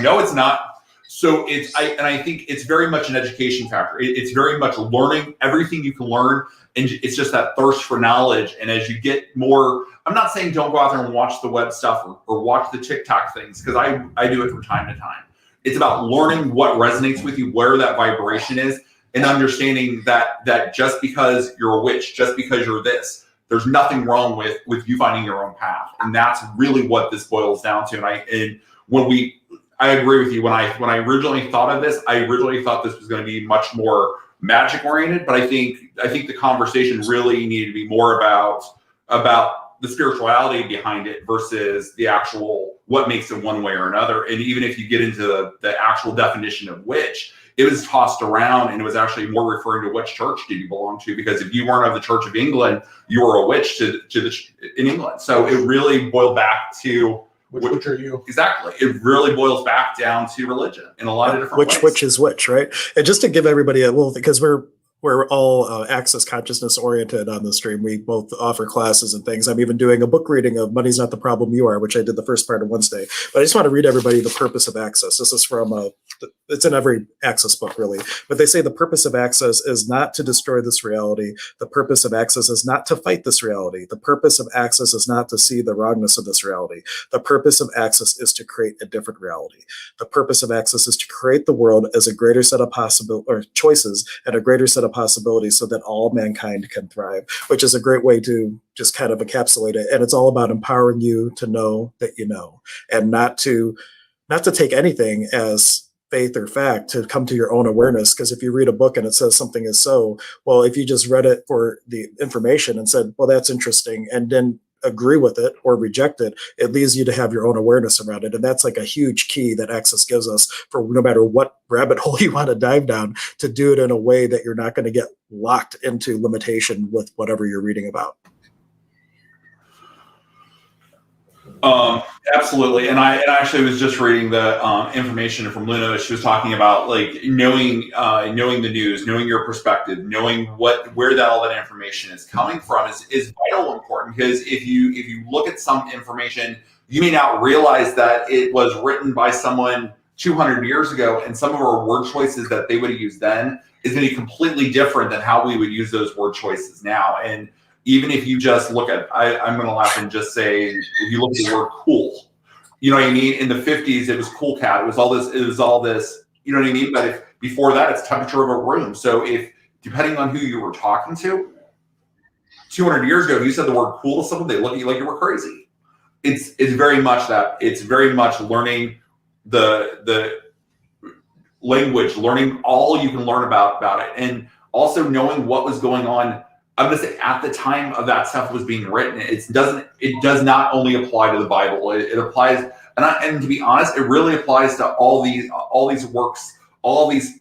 no, it's not. So I think it's very much an education factor. It's very much learning everything you can learn, and it's just that thirst for knowledge. And as you get more, I'm not saying don't go out there and watch the web stuff or watch the TikTok things, because I do it from time to time. It's about learning what resonates with you, where that vibration is, and understanding that just because you're a witch, just because you're this, there's nothing wrong with you finding your own path. And that's really what this boils down to. I agree with you. When I originally thought of this, I originally thought this was going to be much more magic oriented, but I think the conversation really needed to be more about the spirituality behind it versus the actual what makes it one way or another. And even if you get into the actual definition of witch, it was tossed around, and it was actually more referring to which church did you belong to, because if you weren't of the Church of England, you were a witch in England. So it really boiled back to which are you? Exactly. It really boils back down to religion in a lot of different ways. Which is which, right? And just to give everybody a little, because we're all access consciousness oriented on the stream. We both offer classes and things. I'm even doing a book reading of Money's Not the Problem You Are, which I did the first part of Wednesday. But I just want to read everybody the purpose of access. This is from it's in every access book, really. But they say the purpose of access is not to destroy this reality. The purpose of access is not to fight this reality. The purpose of access is not to see the wrongness of this reality. The purpose of access is to create a different reality. The purpose of access is to create the world as a greater set of choices and a greater set of possibilities so that all mankind can thrive, which is a great way to just kind of encapsulate it. And it's all about empowering you to know that you know, and not to take anything as faith or fact, to come to your own awareness. Because if you read a book and it says something is so, well, if you just read it for the information and said, well, that's interesting, and then agree with it or reject it, it leads you to have your own awareness around it. And that's like a huge key that access gives us for no matter what rabbit hole you want to dive down, to do it in a way that you're not going to get locked into limitation with whatever you're reading about. Absolutely. And I actually was just reading the information from Luna. She was talking about like knowing the news, knowing your perspective, knowing where all that information is coming from is vital important, because if you look at some information, you may not realize that it was written by someone 200 years ago, and some of our word choices that they would have used then is going to be completely different than how we would use those word choices now. And even if you just look at, I'm going to laugh and just say, if you look at the word cool, you know what I mean? In the 50s, it was cool cat. It was all this, you know what I mean? But if Before that, it's temperature of a room. So if, depending on who you were talking to, 200 years ago, if you said the word cool to someone, they look at you like you were crazy. It's very much that. It's very much learning the language, learning all you can learn about it, and also knowing what was going on. I'm going to say at the time of that stuff was being written, it does not only apply to the Bible. It applies, and to be honest, it really applies to all these works, all these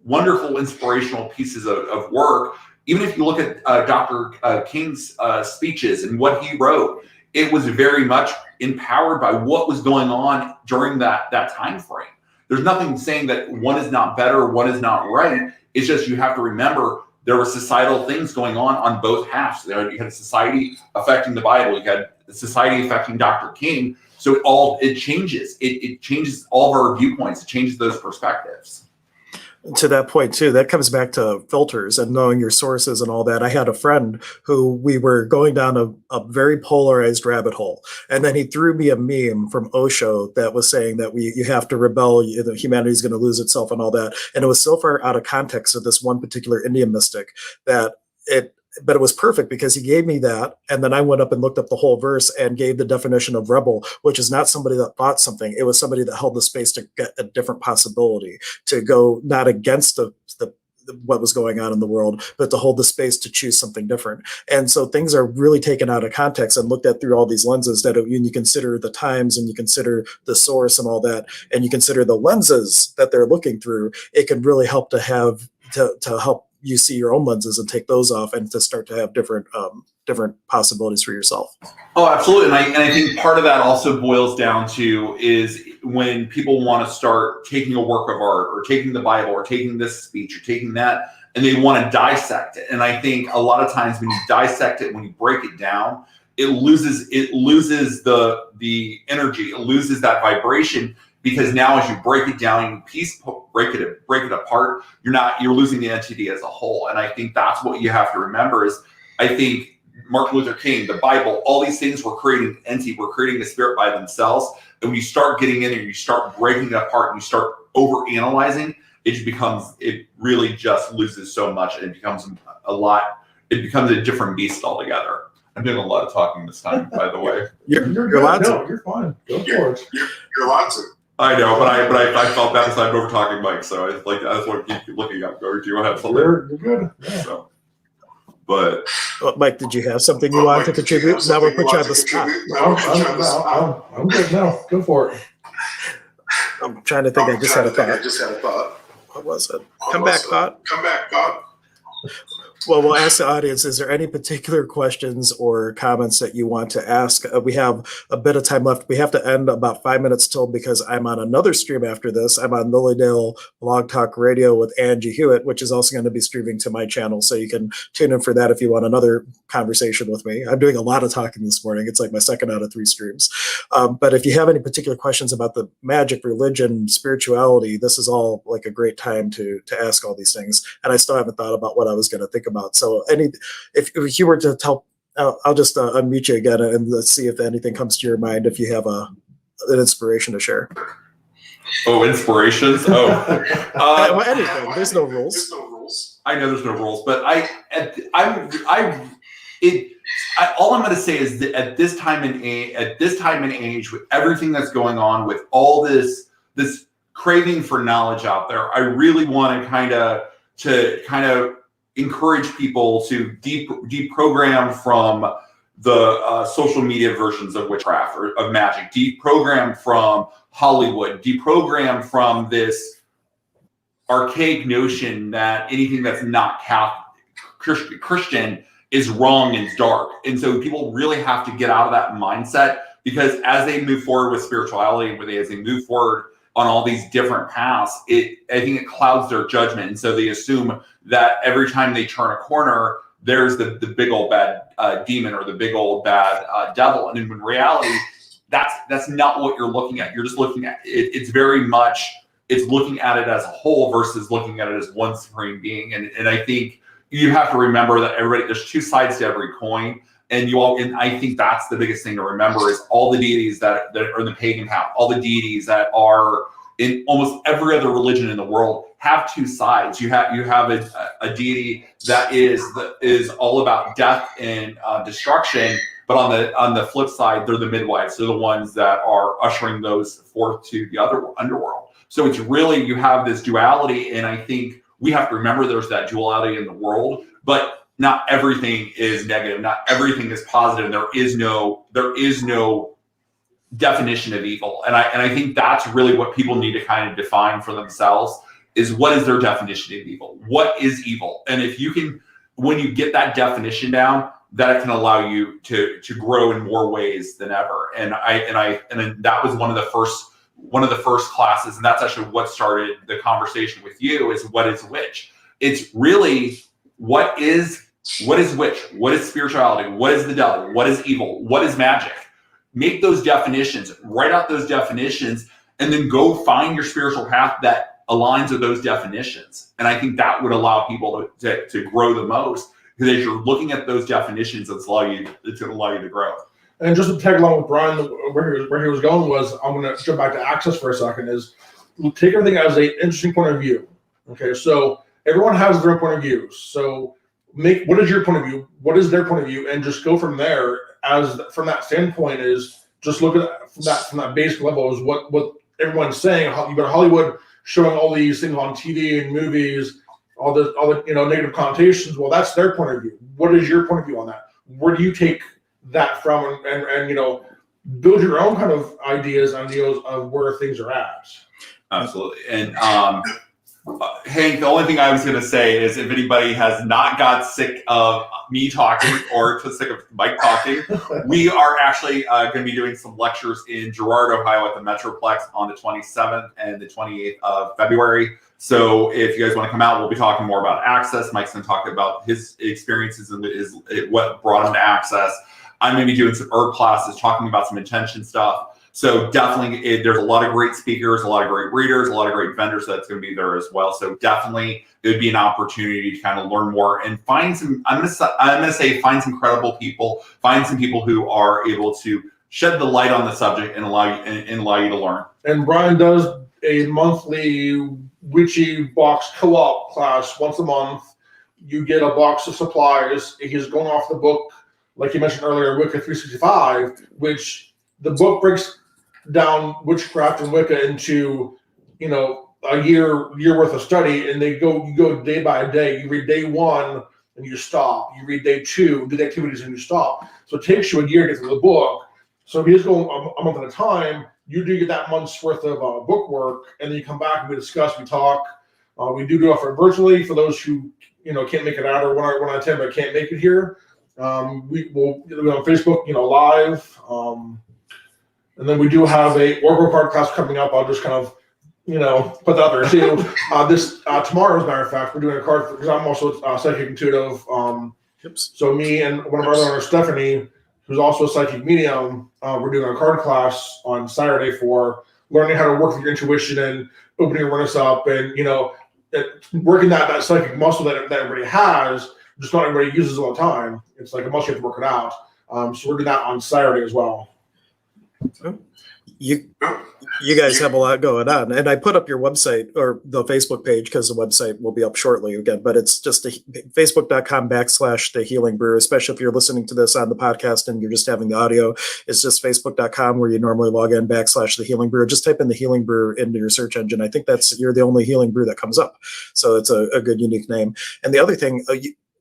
wonderful inspirational pieces of work. Even if you look at Dr. King's speeches and what he wrote, it was very much empowered by what was going on during that time frame. There's nothing saying that one is not better, one is not right. It's just you have to remember there were societal things going on both halves. You had a society affecting the Bible. You had a society affecting Dr. King. So it changes. It changes all of our viewpoints. It changes those perspectives. To that point too, that comes back to filters and knowing your sources and all that. I had a friend who we were going down a very polarized rabbit hole, and then he threw me a meme from Osho that was saying that you have to rebel, humanity is going to lose itself and all that. And it was so far out of context of this one particular Indian mystic that but it was perfect because he gave me that. And then I went up and looked up the whole verse and gave the definition of rebel, which is not somebody that thought something. It was somebody that held the space to get a different possibility, to go not against what was going on in the world, but to hold the space to choose something different. And so things are really taken out of context and looked at through all these lenses that when you consider the times and you consider the source and all that, and you consider the lenses that they're looking through, it can really help to help you see your own lenses and take those off and to start to have different possibilities for yourself. Oh, absolutely. And I think part of that also boils down to is when people want to start taking a work of art or taking the Bible or taking this speech or taking that, and they want to dissect it. And I think a lot of times when you dissect it, when you break it down, it loses the energy, it loses that vibration. Because now, as you break it down, break it apart, you're losing the entity as a whole. And I think that's what you have to remember is, I think Martin Luther King, the Bible, all these things were creating an entity, were creating a spirit by themselves. And when you start getting in there, you start breaking it apart, and you start over-analyzing, it really just loses so much, and it becomes a different beast altogether. I'm doing a lot of talking this time, by the way. You're allowed to. No, you're fine. Go for it. You're allowed to. I know, but I felt bad because I'm over talking Mike, so I just want to keep looking up. Or do you have something? You're good. Yeah. So, but Mike, did you have something you wanted to contribute? Now we'll put you on the spot. I'm good now. Go for it. I'm trying to think. I just had a thought. What was it? Come back, thought. Well, we'll ask the audience, is there any particular questions or comments that you want to ask? We have a bit of time left. We have to end about 5 minutes till because I'm on another stream after this. I'm on Lilydale Blog Talk Radio with Angie Hewitt, which is also going to be streaming to my channel. So you can tune in for that if you want another conversation with me. I'm doing a lot of talking this morning. It's like my second out of 3 streams. But if you have any particular questions about the magic, religion, spirituality, this is all like a great time to ask all these things. And I still haven't thought about what I was going to think about. So if you were to tell, I'll just unmute you again and let's see if anything comes to your mind, if you have an inspiration to share. Oh, inspirations? Oh. Well, anything. There's no rules. I know there's no rules, but all I'm going to say is that at this time and age, with everything that's going on, with all this craving for knowledge out there, I really want to kind of encourage people to deprogram from the social media versions of witchcraft or of magic, deprogram from Hollywood, deprogram from this archaic notion that anything that's not Catholic, Christian is wrong and dark. And so people really have to get out of that mindset, because as they move forward with spirituality, as they move forward on all these different paths, I think it clouds their judgment. And so they assume that every time they turn a corner, there's the big old bad demon or the big old bad devil. And in reality, that's not what you're looking at. You're just looking at it. It's looking at it as a whole versus looking at it as one supreme being. And I think you have to remember that there's two sides to every coin. And I think that's the biggest thing to remember is all the deities that are in the pagan house, all the deities that are in almost every other religion in the world have two sides. You have a deity that is all about death and destruction, but on the flip side, they're the midwives. They're the ones that are ushering those forth to the other underworld. So it's really, you have this duality, and I think we have to remember there's that duality in the world, but not everything is negative, not everything is positive. There is no definition of evil. And I think that's really what people need to kind of define for themselves, is what is their definition of evil? What is evil? And if you can, when you get that definition down, that can allow you to grow in more ways than ever. And that was one of the first classes, and that's actually what started the conversation with you, is what is witch? It's really what is witch? What is spirituality? What is the devil? What is evil? What is magic? Make those definitions, write out those definitions, and then go find your spiritual path that aligns with those definitions. And I think that would allow people to grow the most, because as you're looking at those definitions, it's going to allow you to grow. And just to tag along with Bryan, where he was going was, I'm going to jump back to access for a second, is take everything as an interesting point of view. Okay, so everyone has their own point of view. So what is your point of view? What is their point of view? And just go from there. From that standpoint, is just look at from that basic level, is what everyone's saying. You've got Hollywood showing all these things on TV and movies, all the negative connotations. Well, that's their point of view. What is your point of view on that? Where do you take that from, and build your own kind of ideas on deals of where things are at? Absolutely. And Hank, the only thing I was going to say is, if anybody has not got sick of me talking or sick of Mike talking, we are actually going to be doing some lectures in Girard, Ohio at the Metroplex on the 27th and the 28th of February. So if you guys want to come out, we'll be talking more about access. Mike's going to talk about his experiences and what brought him to access. I'm going to be doing some herb classes, talking about some intention stuff. So definitely, there's a lot of great speakers, a lot of great readers, a lot of great vendors that's going to be there as well. So definitely, it would be an opportunity to kind of learn more and find some. I'm going to say find some credible people, find some people who are able to shed the light on the subject and allow you to learn. And Bryan does a monthly witchy box co-op class once a month. You get a box of supplies. He's going off the book, like you mentioned earlier, Wicca 365, which the book breaks down witchcraft and Wicca into, a year worth of study, and you go day by day. You read day 1 and you stop. You read day 2, do the activities, and you stop. So it takes you a year to get through the book. So if you just go a month at a time, you do get that month's worth of book work, and then you come back and we discuss, we talk. We do offer virtually for those who can't make it out or want to attend but can't make it here. We will on Facebook, live. And then we do have a Oracle card class coming up. I'll just kind of, put that out there too. Tomorrow, as a matter of fact, we're doing a card because I'm also psychic intuitive. So me and one of our owners, Stephanie, who's also a psychic medium, we're doing a card class on Saturday for learning how to work with your intuition and opening awareness up, and working that psychic muscle that everybody has. Just not everybody uses all the time. It's like a muscle, you have to work it out. So we're doing that on Saturday as well. You guys have a lot going on, and I put up your website or the Facebook page because the website will be up shortly again, but it's just facebook.com/the Healing Brew. Especially if you're listening to this on the podcast and you're just having the audio, it's just facebook.com where you normally log in /the Healing Brew. Just type in the Healing Brew into your search engine. I think you're the only Healing Brew that comes up, so it's a good unique name. And the other thing,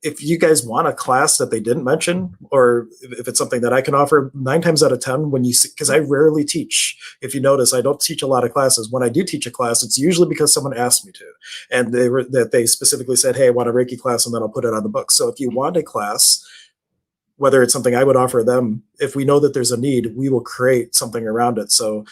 if you guys want a class that they didn't mention, or if it's something that I can offer, 9 times out of 10, because I rarely teach. If you notice, I don't teach a lot of classes. When I do teach a class, it's usually because someone asked me to, and they specifically said, "Hey, I want a Reiki class," and then I'll put it on the book. So if you want a class, whether it's something I would offer them, if we know that there's a need, we will create something around it. So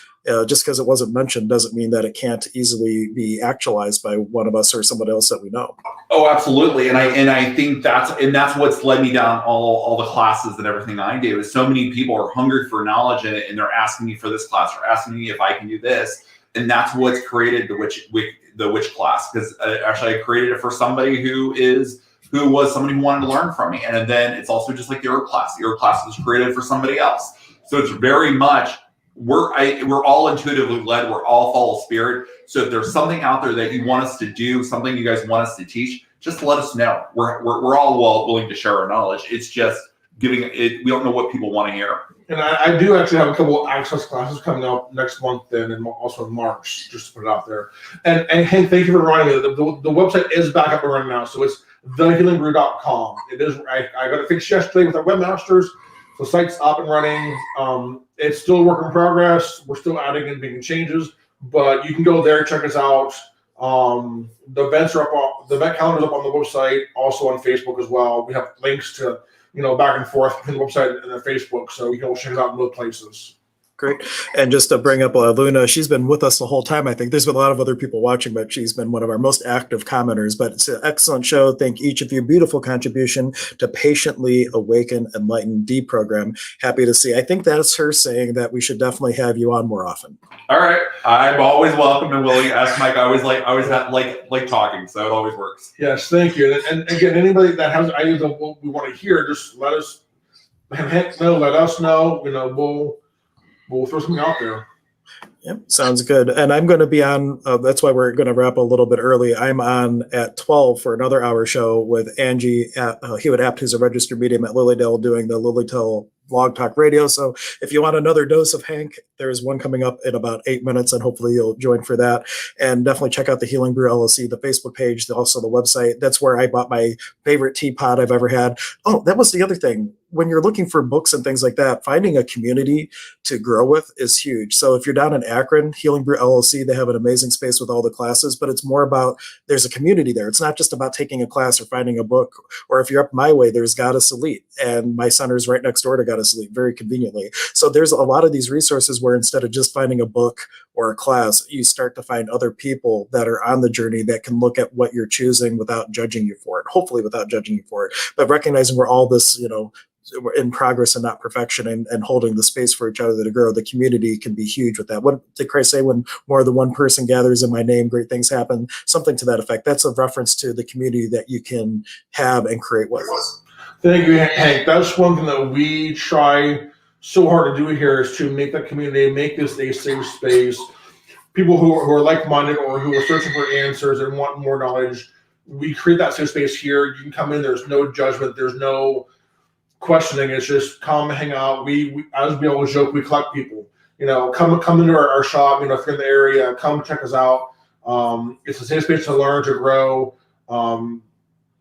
just because it wasn't mentioned doesn't mean that it can't easily be actualized by one of us or someone else that we know. Oh, absolutely. And I think that's what's led me down all the classes and everything I do, is so many people are hungry for knowledge in it, and they're asking me for this class or asking me if I can do this. And that's what's created the witch class. Because actually I created it for somebody who was somebody who wanted to learn from me. And then it's also just like the herb class. The herb class was created for somebody else. So it's very much we're all intuitively led. We're all follow spirit. So if there's something out there that you want us to do, something you guys want us to teach, just let us know. We're all willing to share our knowledge. It's just giving it. We don't know what people want to hear. And I do actually have a couple of access classes coming up next month, then, and also in March, just to put it out there. And Hank, thank you for reminding me. The website is back up and running now, so it's thehealingbrew.com. It is. I got it fixed yesterday with our webmasters. The site's up and running. It's still a work in progress. We're still adding and making changes, but you can go there, check us out. The events are up. The event calendar is up on the website, also on Facebook as well. We have links to back and forth between the website and the Facebook, so you can check it out in both places. Great. And just to bring up Luna, she's been with us the whole time. I think there's been a lot of other people watching, but she's been one of our most active commenters. But it's an excellent show. Thank each of you. Beautiful contribution to patiently awaken, enlighten, deprogram. Happy to see. I think that's her saying that we should definitely have you on more often. All right. I'm always welcome and willing. Ask Mike. I always like talking, so it always works. Yes, thank you. And again, anybody that has ideas of what we want to hear, just let us know. Let us know. We'll throw something out there. Yep, sounds good. And I'm going to be on, that's why we're going to wrap a little bit early. I'm on at 12 for another hour show with Angie Hewitt Apt, who's a registered medium at Lilydale, doing the Lilydale Blog Talk Radio. So if you want another dose of Hank, there's one coming up in about 8 minutes, and hopefully you'll join for that. And definitely check out the Healing Brew LLC, the Facebook page, also the website. That's where I bought my favorite teapot I've ever had. Oh, that was the other thing. When you're looking for books and things like that, finding a community to grow with is huge. So if you're down in Akron, Healing Brew LLC, they have an amazing space with all the classes, but it's more about there's a community there. It's not just about taking a class or finding a book. Or if you're up my way, there's Goddess Elite, and my center's right next door to Goddess Elite, very conveniently. So there's a lot of these resources where instead of just finding a book or a class, you start to find other people that are on the journey that can look at what you're choosing without judging you for it, hopefully without judging you for it, but recognizing we're all this, we're in progress and not perfection, and holding the space for each other to grow. The community can be huge with that. What did Christ say? When more than one person gathers in my name, great things happen. Something to that effect. That's a reference to the community that you can have and create with. Thank you, Hank. That's one thing that we try so hard to do here, is to make that community, make this a safe space. People who are like-minded or who are searching for answers and want more knowledge, we create that safe space here. You can come in. There's no judgment. There's no questioning. It's just come hang out. We as we always joke, we collect people. Come into our shop. If you're in the area, come check us out. It's a safe space to learn, to grow.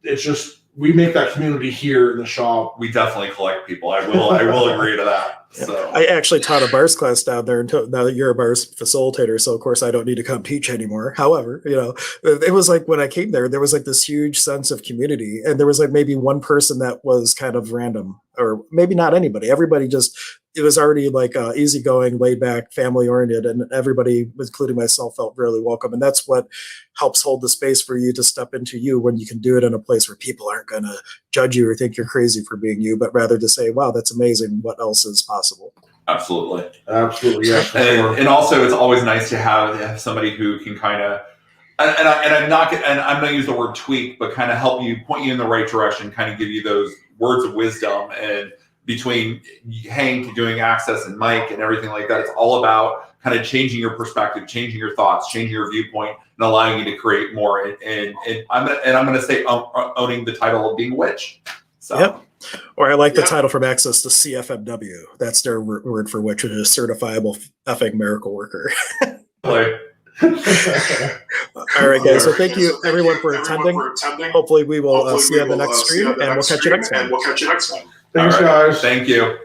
It's just we make that community here in the shop. We definitely collect people. I will agree to that. So I actually taught a bars class down there until now that you're a bars facilitator. So of course I don't need to come teach anymore. However, it was like when I came there was like this huge sense of community, and there was like maybe one person that was kind of random, or maybe not anybody. Everybody it was already like easygoing, laid back, family oriented, and everybody, including myself, felt really welcome. And that's what helps hold the space for you to step into you, when you can do it in a place where people aren't going to judge you or think you're crazy for being you, but rather to say, wow, that's amazing. What else is possible? Absolutely. Yeah. And also it's always nice to have somebody who can kind of, and I'm going to use the word tweak, but kind of help you, point you in the right direction, kind of give you those words of wisdom. And between Hank doing Access and Mike and everything like that, it's all about kind of changing your perspective, changing your thoughts, changing your viewpoint, and allowing you to create more. And I'm going to say owning the title of being a witch. So. Yep. Or I like the title from Access, the CFMW. That's their word for witch, which is certifiable effing miracle worker. All right, guys. So thank you, everyone, for attending. Hopefully we will see you on the next stream, and we'll catch you next time. Thanks, guys. Thank you.